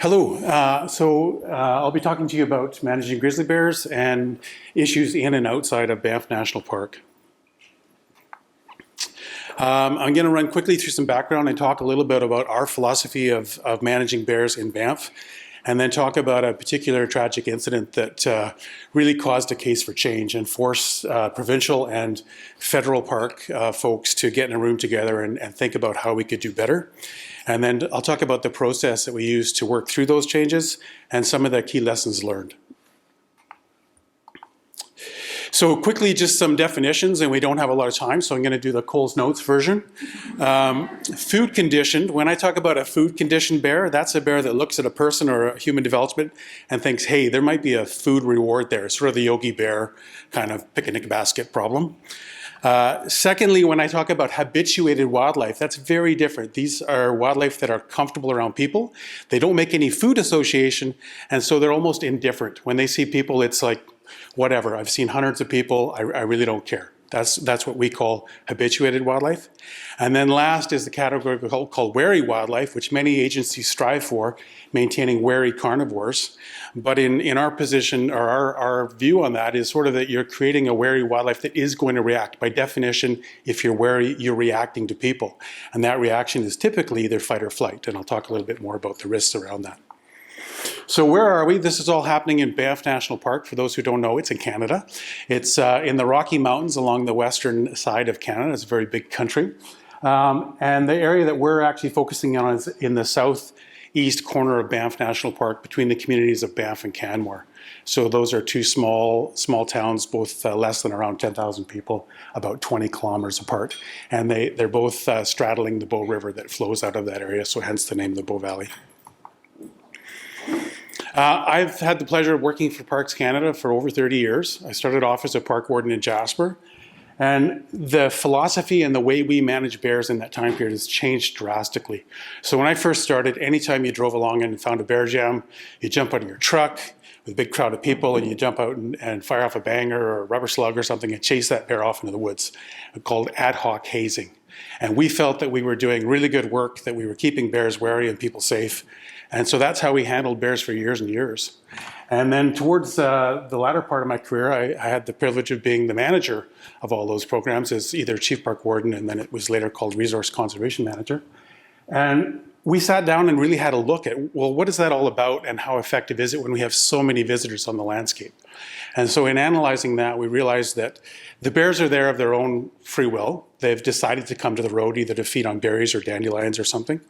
Hello. I'll be talking to you about managing grizzly bears and issues in and outside of Banff National Park. I'm going to run quickly through some background and talk a little bit about our philosophy of managing bears in Banff, and then talk about a particular tragic incident that really caused a case for change and forced provincial and federal park folks to get in a room together and think about how we could do better. And then I'll talk about the process that we use to work through those changes and some of the key lessons learned. So quickly, just some definitions, and we don't have a lot of time, so I'm going to do the Cole's Notes version. Food conditioned, when I talk about a food conditioned bear, that's a bear that looks at a person or a human development and thinks, hey, there might be a food reward there, sort of the Yogi Bear kind of picnic basket problem. Secondly, when I talk about habituated wildlife, that's very different. These are wildlife that are comfortable around people. They don't make any food association, and so they're almost indifferent. When they see people, it's like, whatever, I've seen hundreds of people, I really don't care. That's what we call habituated wildlife. And then last is the category called wary wildlife, which many agencies strive for, maintaining wary carnivores. But in our position, or our view on that is sort of that you're creating a wary wildlife that is going to react. By definition, if you're wary, you're reacting to people. And that reaction is typically either fight or flight. And I'll talk a little bit more about the risks around that. So where are we? This is all happening in Banff National Park. For those who don't know, it's in Canada. It's in the Rocky Mountains along the western side of Canada. It's a very big country. And the area that we're actually focusing on is in the southeast corner of Banff National Park between the communities of Banff and Canmore. So those are two small towns, both less than around 10,000 people, about 20 kilometers apart. And they're both straddling the Bow River that flows out of that area, so hence the name of the Bow Valley. I've had the pleasure of working for Parks Canada for over 30 years. I started off as a park warden in Jasper. And the philosophy and the way we manage bears in that time period has changed drastically. So when I first started, anytime you drove along and found a bear jam, you jump out of your truck with a big crowd of people and you jump out and fire off a banger or a rubber slug or something and chase that bear off into the woods, called ad hoc hazing. And we felt that we were doing really good work, that we were keeping bears wary and people safe. And so that's how we handled bears for years and years. And then towards the latter part of my career, I had the privilege of being the manager of all those programs as either chief park warden, and then it was later called resource conservation manager. And we sat down and really had a look at, well, what is that all about and how effective is it when we have so many visitors on the landscape? And so in analyzing that, we realized that the bears are there of their own free will. They've decided to come to the road either to feed on berries or dandelions or something.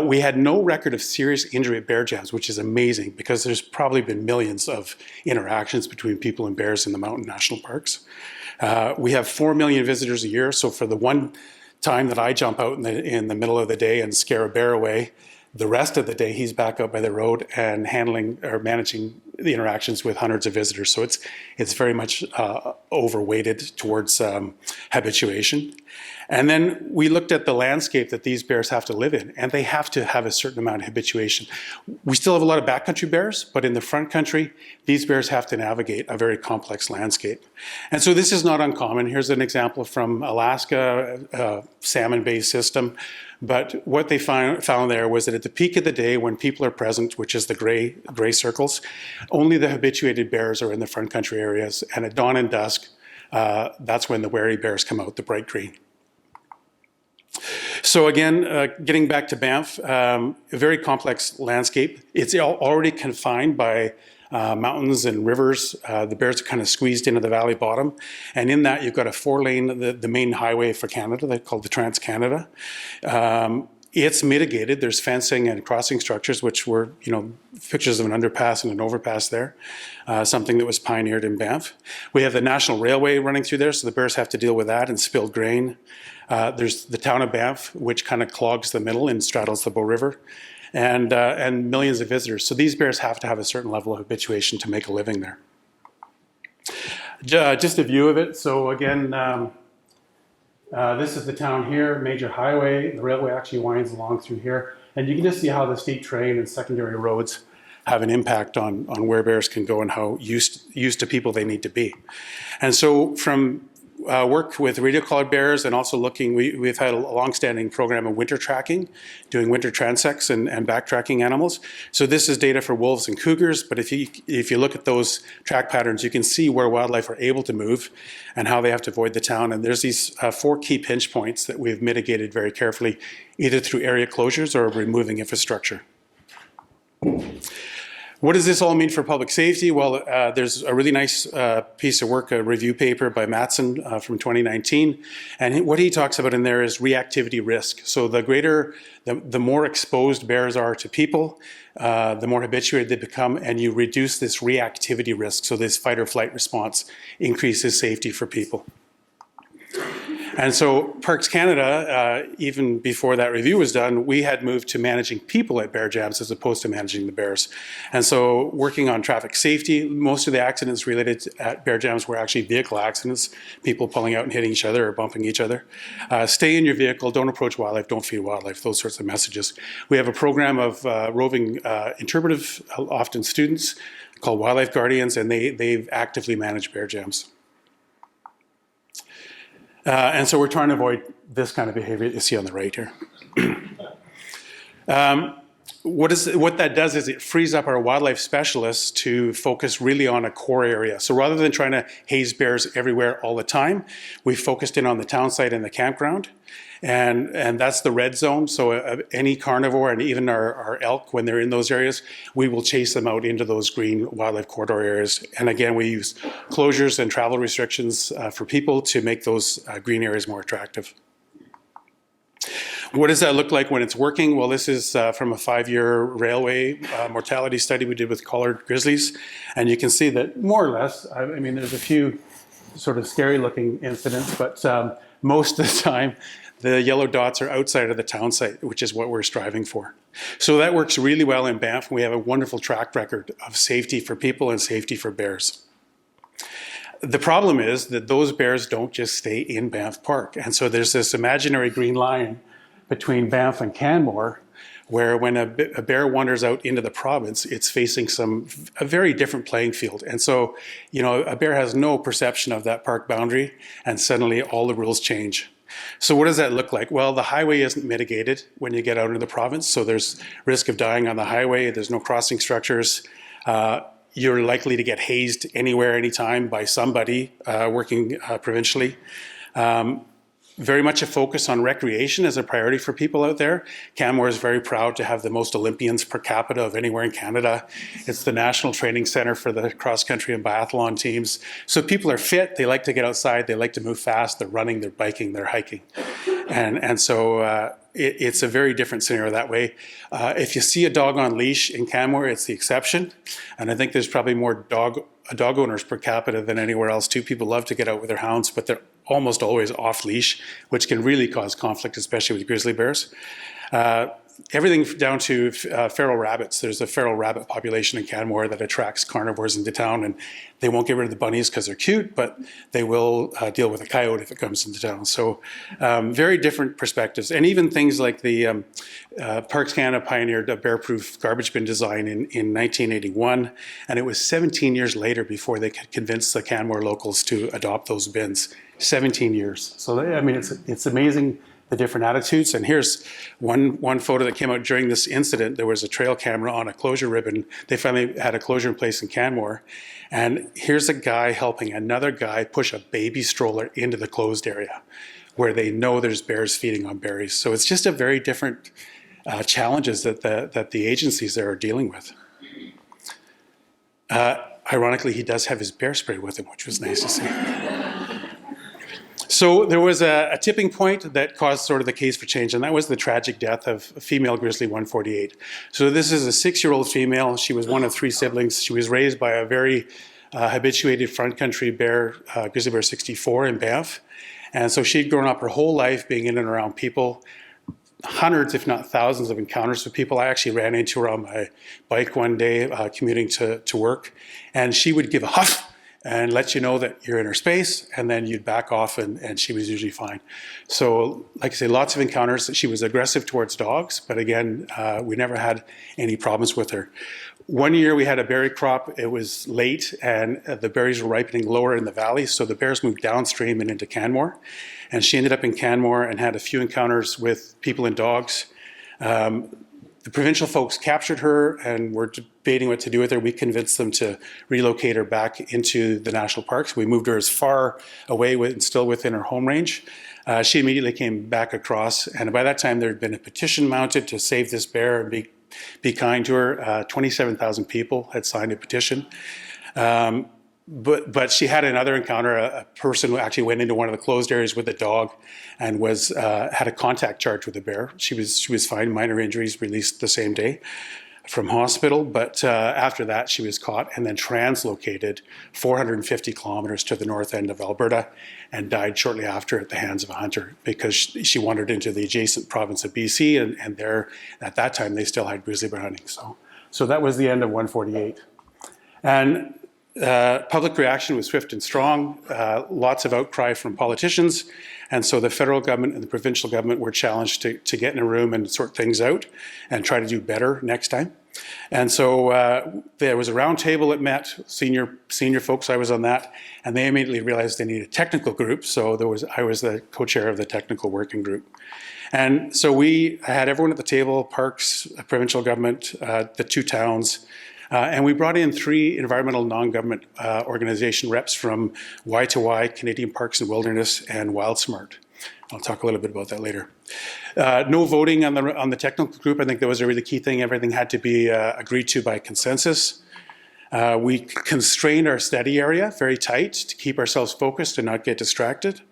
We had no record of serious injury at bear jams, which is amazing because there's probably been millions of interactions between people and bears in the mountain national parks. We have 4 million visitors a year, so for the one time that I jump out in the middle of the day and scare a bear away, the rest of the day he's back out by the road and handling or managing the interactions with hundreds of visitors. So it's very much overweighted towards habituation. And then we looked at the landscape that these bears have to live in, and they have to have a certain amount of habituation. We still have a lot of backcountry bears, but in the front country, these bears have to navigate a very complex landscape. And so this is not uncommon. Here's an example from Alaska, a salmon-based system. But what they found there was that at the peak of the day when people are present, which is the gray circles, only the habituated bears are in the front country areas. And at dawn and dusk, that's when the wary bears come out, the bright green. So again, getting back to Banff, a very complex landscape. It's already confined by mountains and rivers. The bears are kind of squeezed into the valley bottom. And in that, you've got a 4-lane, the main highway for Canada, that's called the Trans-Canada. It's mitigated. There's fencing and crossing structures, which were, pictures of an underpass and an overpass there, something that was pioneered in Banff. We have the National Railway running through there, so the bears have to deal with that and spilled grain. There's the town of Banff, which kind of clogs the middle and straddles the Bow River, and millions of visitors. So these bears have to have a certain level of habituation to make a living there. Just a view of it. So again, this is the town here, major highway. The railway actually winds along through here. And you can just see how the steep terrain and secondary roads have an impact on where bears can go and how used to people they need to be. And so from work with radio-collared bears and also we've had a long-standing program of winter tracking, doing winter transects and backtracking animals. So this is data for wolves and cougars, but if you look at those track patterns, you can see where wildlife are able to move and how they have to avoid the town. And there's these 4 key pinch points that we've mitigated very carefully, either through area closures or removing infrastructure. What does this all mean for public safety? Well, there's a really nice piece of work, a review paper by Matson from 2019. And what he talks about in there is reactivity risk. So the more exposed bears are to people, the more habituated they become, and you reduce this reactivity risk. So this fight or flight response increases safety for people. And so Parks Canada, even before that review was done, we had moved to managing people at bear jams as opposed to managing the bears. And so working on traffic safety, most of the accidents related at bear jams were actually vehicle accidents, people pulling out and hitting each other or bumping each other. Stay in your vehicle, don't approach wildlife, don't feed wildlife, those sorts of messages. We have a program of roving interpretive, often students, called Wildlife Guardians, and they actively manage bear jams. And so we're trying to avoid this kind of behavior that you see on the right here. What that does is it frees up our wildlife specialists to focus really on a core area. So rather than trying to haze bears everywhere all the time, we focused in on the town site and the campground. And that's the red zone. So any carnivore and even our elk, when they're in those areas, we will chase them out into those green wildlife corridor areas. And again, we use closures and travel restrictions for people to make those green areas more attractive. What does that look like when it's working? Well, this is from a 5-year railway mortality study we did with collared grizzlies. And you can see that more or less, I mean, there's a few sort of scary looking incidents, but most of the time, the yellow dots are outside of the town site, which is what we're striving for. So that works really well in Banff. We have a wonderful track record of safety for people and safety for bears. The problem is that those bears don't just stay in Banff Park. And so there's this imaginary green line between Banff and Canmore, where when a bear wanders out into the province, it's facing a very different playing field. And so, you know, a bear has no perception of that park boundary, and suddenly all the rules change. So what does that look like? Well, the highway isn't mitigated when you get out into the province, so there's risk of dying on the highway, there's no crossing structures. You're likely to get hazed anywhere, anytime by somebody working provincially. Very much a focus on recreation as a priority for people out there. Canmore is very proud to have the most Olympians per capita of anywhere in Canada. It's the national training center for the cross-country and biathlon teams. So people are fit, they like to get outside, they like to move fast, they're running, they're biking, they're hiking. And so it's a very different scenario that way. If you see a dog on leash in Canmore, it's the exception. And I think there's probably more dog owners per capita than anywhere else too. People love to get out with their hounds, but they're almost always off leash, which can really cause conflict, especially with grizzly bears. Everything down to feral rabbits. There's a feral rabbit population in Canmore that attracts carnivores into town, and they won't get rid of the bunnies because they're cute, but they will deal with a coyote if it comes into town. So very different perspectives. And even things like the Parks Canada pioneered a bear-proof garbage bin design in 1981, and it was 17 years later before they could convince the Canmore locals to adopt those bins. 17 years. So I mean, it's amazing the different attitudes. And here's one photo that came out during this incident. There was a trail camera on a closure ribbon. They finally had a closure in place in Canmore. And here's a guy helping another guy push a baby stroller into the closed area where they know there's bears feeding on berries. So it's just a very different challenges that the agencies there are dealing with. Ironically, he does have his bear spray with him, which was nice to see. So there was a tipping point that caused sort of the case for change, and that was the tragic death of female grizzly 148. So this is a 6-year-old female. She was one of 3 siblings. She was raised by a very habituated front country bear, grizzly bear 64 in Banff. And so she'd grown up her whole life being in and around people, hundreds, if not thousands of encounters with people. I actually ran into her on my bike one day commuting to work, and she would give a huff and let you know that you're in her space, and then you'd back off, and she was usually fine. So, like I say, lots of encounters. She was aggressive towards dogs, but again, we never had any problems with her. One year we had a berry crop. It was late, and the berries were ripening lower in the valley, so the bears moved downstream and into Canmore. And she ended up in Canmore and had a few encounters with people and dogs. The provincial folks captured her and were debating what to do with her. We convinced them to relocate her back into the national parks. We moved her as far away and still within her home range. She immediately came back across, and by that time there had been a petition mounted to save this bear and be kind to her. 27,000 people had signed a petition. But she had another encounter. A person who actually went into one of the closed areas with a dog and was had a contact charge with a bear. She was fine, minor injuries, released the same day from hospital. But after that, she was caught and then translocated 450 kilometers to the north end of Alberta and died shortly after at the hands of a hunter because she wandered into the adjacent province of BC, and there at that time they still had grizzly bear hunting. So that was the end of 148. And public reaction was swift and strong, lots of outcry from politicians, and so the federal government and the provincial government were challenged to get in a room and sort things out and try to do better next time. And so there was a round table that met, senior folks, I was on that, and they immediately realized they needed a technical group, so I was the co-chair of the technical working group. And so we had everyone at the table, parks, provincial government, the two towns, and we brought in 3 environmental non-government organization reps from Y2Y, Canadian Parks and Wilderness, and WildSmart. I'll talk a little bit about that later. No voting on the technical group. I think that was a really key thing. Everything had to be agreed to by consensus. We constrained our study area very tight to keep ourselves focused and not get distracted.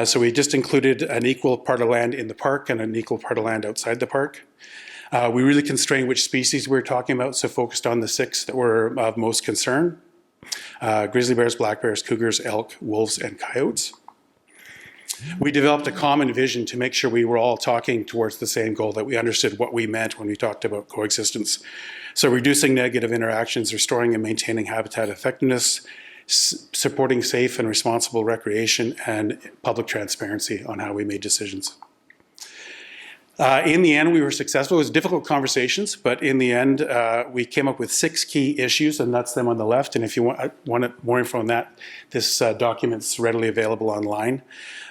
So we just included an equal part of land in the park and an equal part of land outside the park. We really constrained which species we were talking about, so focused on the 6 that were of most concern. Grizzly bears, black bears, cougars, elk, wolves, and coyotes. We developed a common vision to make sure we were all talking towards the same goal, that we understood what we meant when we talked about coexistence. So reducing negative interactions, restoring and maintaining habitat effectiveness, supporting safe and responsible recreation, and public transparency on how we made decisions. In the end, we were successful. It was difficult conversations, but in the end, we came up with 6 key issues, and that's them on the left. And if you want more info on that, this document's readily available online.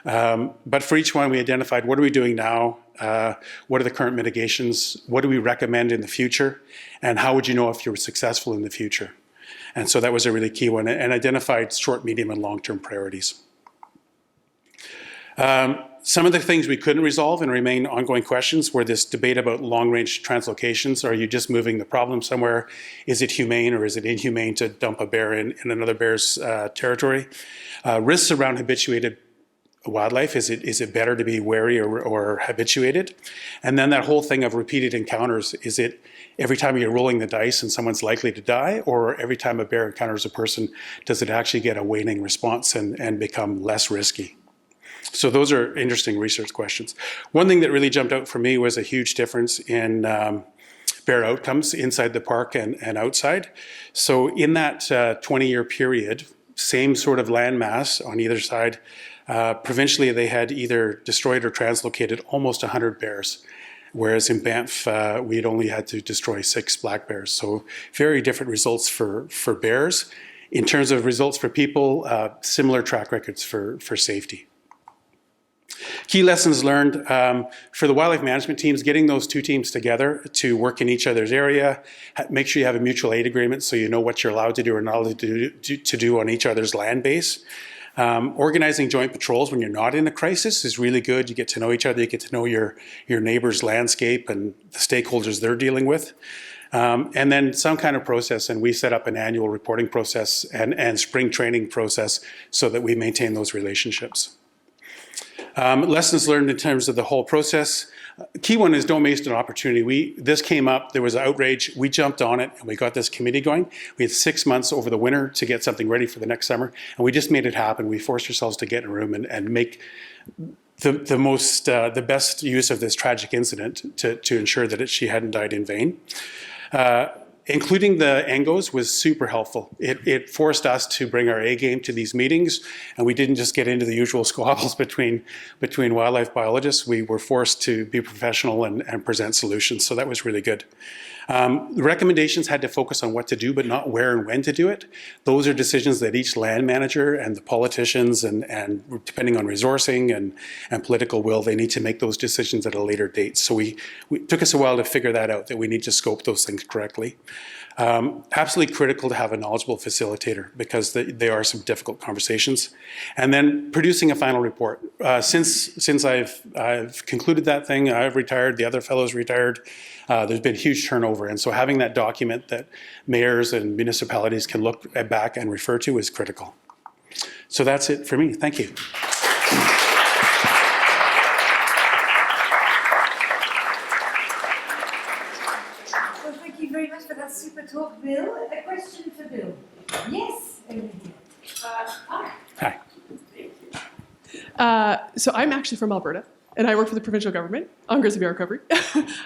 But for each one, we identified what are we doing now, what are the current mitigations, what do we recommend in the future, and how would you know if you were successful in the future? And so that was a really key one, and identified short, medium, and long-term priorities. Some of the things we couldn't resolve and remain ongoing questions were this debate about long-range translocations. Are you just moving the problem somewhere? Is it humane or is it inhumane to dump a bear in another bear's territory? Risks around habituated wildlife. Is it better to be wary or habituated? And then that whole thing of repeated encounters. Is it every time you're rolling the dice and someone's likely to die, or every time a bear encounters a person, does it actually get a waning response and become less risky? So those are interesting research questions. One thing that really jumped out for me was a huge difference in bear outcomes inside the park and outside. So in that 20-year period, same sort of land mass on either side, provincially they had either destroyed or translocated almost 100 bears, whereas in Banff we had only had to destroy 6 black bears. So very different results for bears. In terms of results for people, similar track records for safety. Key lessons learned for the wildlife management teams, getting those 2 teams together to work in each other's area, make sure you have a mutual aid agreement so you know what you're allowed to do or not allowed to do on each other's land base. Organizing joint patrols when you're not in a crisis is really good. You get to know each other, you get to know your neighbor's landscape and the stakeholders they're dealing with. And then some kind of process, and we set up an annual reporting process and spring training process so that we maintain those relationships. Lessons learned in terms of the whole process. Key one is don't waste an opportunity. This came up, there was outrage, we jumped on it and we got this committee going. We had 6 months over the winter to get something ready for the next summer, and we just made it happen. We forced ourselves to get in a room and make the best use of this tragic incident to ensure that she hadn't died in vain. including the ENGOs was super helpful. It forced us to bring our A game to these meetings, and we didn't just get into the usual squabbles between wildlife biologists. We were forced to be professional and present solutions, so that was really good. The recommendations had to focus on what to do, but not where and when to do it. Those are decisions that each land manager and the politicians and depending on resourcing and political will, they need to make those decisions at a later date. So it took us a while to figure that out, that we need to scope those things correctly. Absolutely critical to have a knowledgeable facilitator because they are some difficult conversations. And then producing a final report. Since I've concluded that thing, I've retired, the other fellows retired, there's been huge turnover. And so having that document that mayors and municipalities can look back and refer to is critical. So that's it for me. Thank you. Very much for that super talk, Bill. A question for Bill. Yes, Hi. So I'm actually from Alberta, and I work for the provincial government on grizzly bear recovery.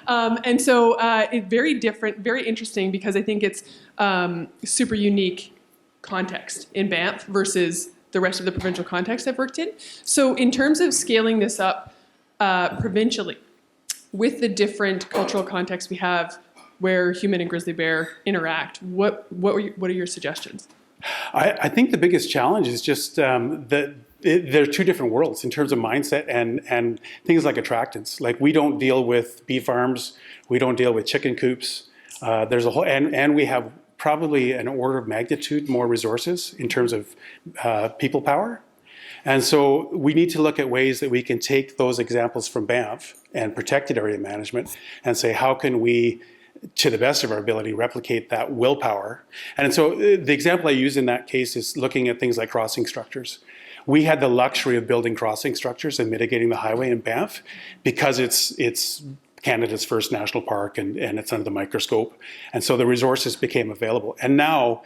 And so it's very different, very interesting, because I think it's super unique context in Banff versus the rest of the provincial context I've worked in. So in terms of scaling this up provincially, with the different cultural contexts we have, where human and grizzly bear interact, what are your suggestions? I think the biggest challenge is just that they're two different worlds in terms of mindset and things like attractants. Like, we don't deal with bee farms, we don't deal with chicken coops. There's a whole, and we have probably an order of magnitude more resources in terms of people power. And so we need to look at ways that we can take those examples from Banff and protected area management and say, how can we, to the best of our ability, replicate that willpower? And so the example I use in that case is looking at things like crossing structures. We had the luxury of building crossing structures and mitigating the highway in Banff because it's Canada's first national park and it's under the microscope. And so the resources became available. And now,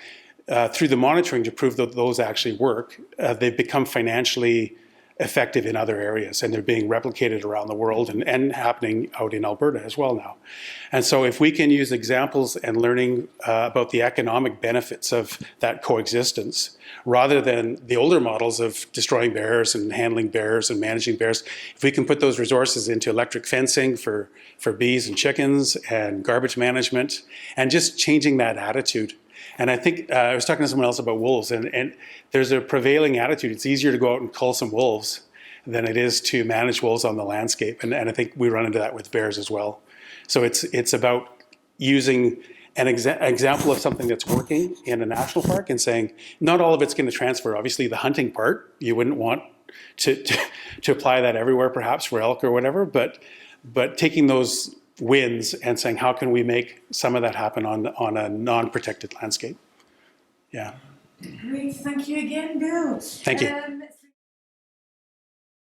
through the monitoring to prove that those actually work, they've become financially effective in other areas, and they're being replicated around the world and happening out in Alberta as well now. And so if we can use examples and learning about the economic benefits of that coexistence, rather than the older models of destroying bears and handling bears and managing bears, if we can put those resources into electric fencing for bees and chickens and garbage management and just changing that attitude. And I think I was talking to someone else about wolves, and there's a prevailing attitude. It's easier to go out and cull some wolves than it is to manage wolves on the landscape. And I think we run into that with bears as well. So it's about using an example of something that's working in a national park and saying, not all of it's going to transfer. Obviously, the hunting part, you wouldn't want to apply that everywhere, perhaps for elk or whatever, but taking those wins and saying, how can we make some of that happen on a non-protected landscape? Yeah. Great, thank you again, Bill. Thank you.